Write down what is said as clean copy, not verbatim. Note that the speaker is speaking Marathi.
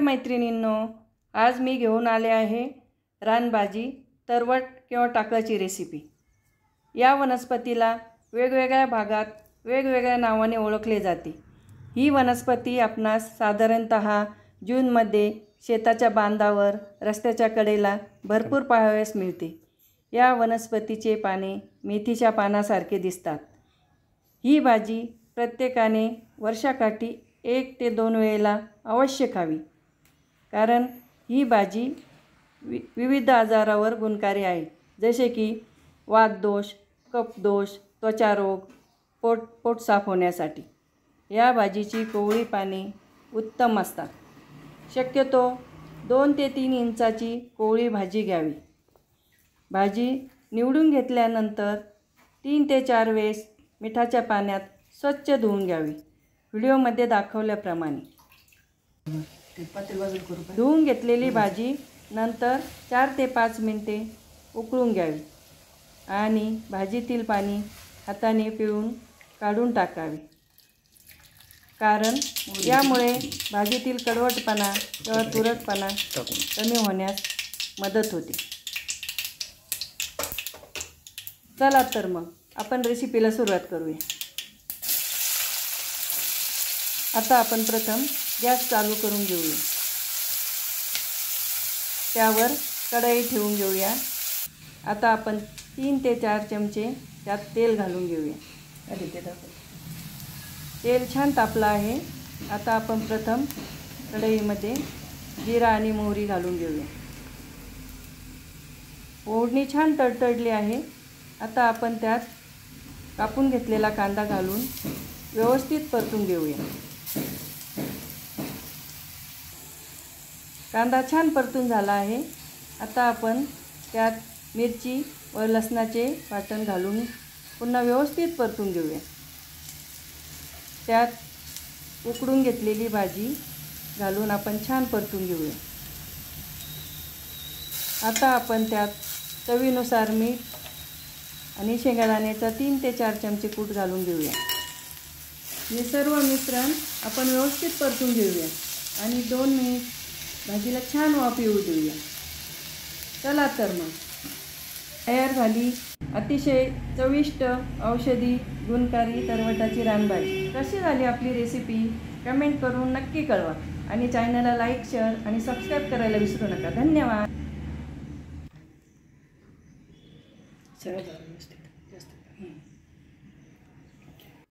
मैत्रिणींनो, आज मी घेऊन आले आहे रानभाजी तरवट किंवा टाकळीची रेसिपी। या वनस्पतीला वेगवेगळ्या भागात वेगवेगळ्या नावाने ओळखले जाते। ही वनस्पती आपणास साधारणतः जूनमध्ये शेताच्या बांधावर रस्त्याच्या कडेला भरपूर पाहावयास मिळते। या वनस्पतीचे पाने मेथीच्या पानासारखे दिसतात। ही भाजी प्रत्येकाने वर्षाकाठी 1 ते 2 वेळेला अवश्य खावी, कारण ही भाजी विविध आजारावर गुणकारी आहे, जसे की वातदोष, कफदोष, त्वचारोग, पोट साफ होण्यासाठी। या भाजीची कोवळी पाने उत्तम असतात। शक्यतो 2 ते 3 इंचाची कोवळी भाजी घ्यावी। भाजी निवडून घेतल्यानंतर 3 ते 4 वेळेस मिठाच्या पाण्यात स्वच्छ धुवून घ्यावी, व्हिडिओमध्ये दाखवल्याप्रमाणे। धुवून घेतलेली भाजी नंतर 4 ते 5 मिनिटे उकळून घ्यावी आणि भाजीतील पाणी हाताने पिळून काढून टाकावे, कारण यामुळे भाजीतील कडवटपणा किंवा तुरटपणा कमी होण्यास मदत होते। चला तर मग आपण रेसिपीला सुरुवात करूया। आता आपण प्रथम गॅस चालू करून घेऊया। त्यावर कढई ठेवून घेऊया। आता आपण 3 ते 4 चमचे त्यात तेल घालून घेऊया। तेल छान तापलं आहे। आता आपण प्रथम कढईमध्ये जिरा आणि मोहरी घालून घेऊया। फोडणी छान तडतडली आहे। आता आपण त्यात कापून घेतलेला कांदा घालून व्यवस्थित परतून घेऊया। कांदा छान परतून झाला आहे। आता आपण त्यात मिरची व लसणाचे वाटण घालून पुन्हा व्यवस्थित परतून घेऊया। त्यात उकडून घेतलेली भाजी घालून आपण छान परतून घेऊया। आता आपण त्यात चवीनुसार मीठ आणि शेंगदाण्याचा 3 ते 4 चमचे कूट घालून घेऊया। हे सर्व मिश्रण आपण व्यवस्थित परतून घेऊया आणि 2 मिनिट भाजीला छान वाफ येऊ देऊया। चला तर मग तयार झाली अतिशय चविष्ट औषधी गुणकारी तरवटाची रानभाजी। कशी झाली आपली रेसिपी कमेंट करून नक्की कळवा आणि चॅनलला लाईक, शेअर आणि सबस्क्राईब करायला विसरू नका। धन्यवाद।